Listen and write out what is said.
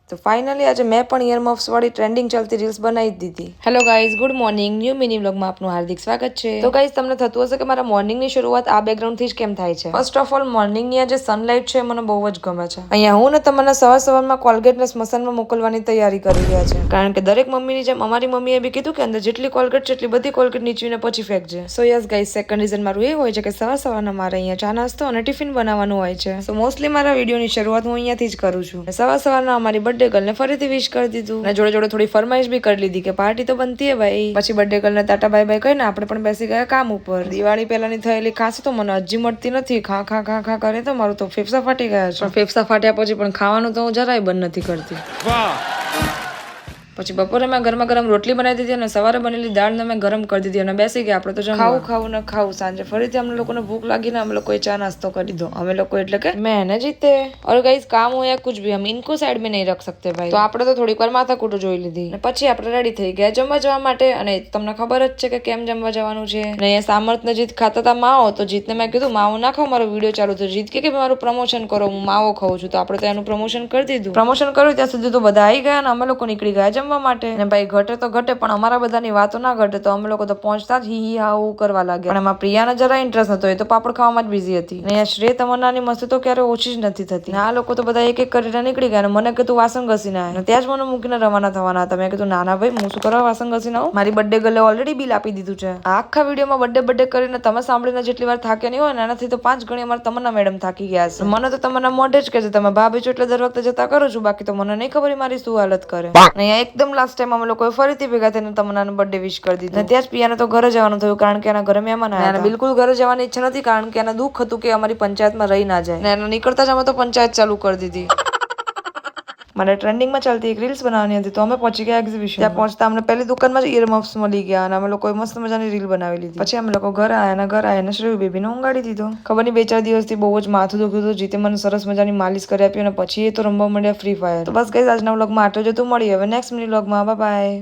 તો ફાઇનલી આજે મેં પણ ઇયરમફ્સ વાળી ટ્રેન્ડિંગ ચાલતી રીલ્સ બનાવી દીધી. Hello guys, good morning. New mini વ્લોગમાં આપનું હાર્દિક સ્વાગત છે. તો ગાઈઝ, તમને થતું હશે કે મારા મોર્નિંગની શરૂઆત આ બેકગ્રાઉન્ડ થી જ કેમ થાય છે. ફર્સ્ટ ઓફ ઓલ, મોર્નિંગની આ જે સનલાઇટ છે મને બહુ જ ગમે છે. અહીંયા હું ને તમને સવારમાં કોલગેટ ને સ્મશાનમાં મોકલવાની તૈયારી કરી રહ્યા છે, કારણ કે દરેક મમ્મીની જેમ અમારી મમ્મીએ બી કીધું કે અંદર જેટલી કોલગેટ છે એટલી બધી કોલગેટ નીચવીને પછી ફેંકજે. So yes guys, second reason મારું એ હોય છે કે સવારના મારે અહીંયા ચા નાસ્તો અને ટિફિન બનાવવાનું હોય છે. સો મોસ્ટલી મારા વિડીયોની શરૂઆત હું અહીંયાથી જ કરું છું. સવારના અમારી બર્થડે ગર્લને ફરીથી વિશ કરી દીધું અને જોડે જોડે થોડી ફરમાઈશ બી કરી લીધી કે પાર્ટી તો બનતી હે ભાઈ. પછી બર્થડે ગર્લને ટાટા બાય બાય કહીને આપણે પણ બેસી ગયા કામ ઉપર. દિવાળી પહેલાની થયેલી ખાંસી તો મને હજી મળતી નથી. ખા ખા ખા ખા કરે તો મારું તો ફેફસા ફાટી ગયા છે. ફેફસા ફાટ્યા પછી પણ ખાવાનું તો હું જરાય બંધ નથી કરતી. પછી બપોરે મેં ગરમા ગરમ રોટલી બનાવી દીધી અને સવારે બનેલી દાળને મેં ગરમ કરી દીધી અને બેસી ગયા આપણે તો ખાવું ખાવું ને ખાવું. સાંજે ફરીથી અમને લોકોને ભૂખ લાગીને અમે લોકોએ ચા નાસ્તો કરી દીધો. અમે લોકો એટલે કે મેં ને જીતે. और गाइस, काम हो या कुछ भी हम इनको साइड में नहीं रख सकते भाई. તો આપણે તો થોડીક વાર માથાકૂટ જોઈ લીધી અને પછી આપણે રેડી થઈ ગયા જમવા જવા માટે. અને તમને ખબર જ છે કે કેમ જમવા જવાનું છે. અને અહીંયા સામર્થ ને જીત ખાતા હતા માવો. તો જીતને મેં કીધું માવો ના ખાવ, મારો વિડીયો ચાલુ તો જીત કે મારું પ્રમોશન કરો, હું માવો ખાઉં છું. તો આપણે તો એનું પ્રમોશન કરી દીધું. પ્રમોશન કર્યું ત્યાં સુધી તો બધા આવી ગયા અને અમે લોકો નીકળી ગયા જમવા માટે. અને ભાઈ ઘટે તો ઘટે પણ અમારા બધાની વાતો ના ઘટે, તો અમે લોકો તો પહોંચતા જ હી હા કરવા લાગ્યા. પણ એમાં પ્રિયાને જરા ઇન્ટરેસ્ટ નતો, એ તો પાપડ ખાવામાં જ બિઝી હતી. અને અહીંયા શ્રેય તમન્નાની મસ્તી તો ક્યારે ઓછી જ નથી થતી. આ લોકો તો બધા એક એક કરીને નીકળી ગયા અને મને કીધું વાસણ ઘસીને આવે. ત્યાં જ મને મૂકીને રવાના થવાના હતા. મેં કીધું ના ભાઈ, હું શું કરવા વાસણ ઘસીને આવું? મારી બર્થડે ગર્લે ઓલરેડી બિલ આપી દીધું છે. આખા વિડીયોમાં બર્થડે કરીને તમે સાંભળીને જેટલી વાર થાક્યા નહીં હોય ને એનાથી તો 5 ગણી અમારા તમન્ના મેડમ થાકી ગયા છે. મને તો તમન્ના મોઢે જ કહે છે તમે ભાભી છો એટલે દર વખતે જતા કરો છું, બાકી તો મને નહીં ખબર મારી શું હાલત કરે. અહીંયા એકદમ લાસ્ટ ટાઈમ અમે લોકો ફરીથી ભેગા થઈને તમન્નાનો બર્થડે વિશ કરી દીધો. અને ત્યાં જ પિયાને તો ઘરે જવાનું થયું, કારણ કે એના ઘરે મહેમાન આવ્યા હતા. બિલકુલ ઘરે જવાની ઈચ્છા નથી, કારણ કે એને દુઃખ હતું કે અમારી પંચાયતમાં રહી ના જાય. અને એને નીકળતા જ અમે તો પંચાયત ચાલુ કરી દીધી. મારે ટ્રેન્ડિંગમાં ચાલતી એક રીલ્સ બનાવવાની હતી, તો અમે પહોંચી ગયા એક્ઝિબિશન. ત્યાં પહોંચતા અમને પહેલી દુકાનમાં જ ઇયરમફ્સ મળી ગયા અને અમે લોકોએ મસ્ત મજાની રીલ બનાવી લીધી. પછી અમે લોકો ઘરે આવ્યા અને શ્રેય બેબીને ઊંઘાડી દીધો. ખબર નહીં 2-4 દિવસથી બહુ જ માથું દુખ્યું હતું. જીતે મને સરસ મજાની માલિશ કરી આપી અને પછી એ તો રમવા માંડ્યા ફ્રી ફાયર. તો બસ ગાઈસ, આજના વ્લોગમાં આટલું જ હતું. મળીએ હવે નેક્સ્ટ મિની વ્લોગમાં. Bye bye.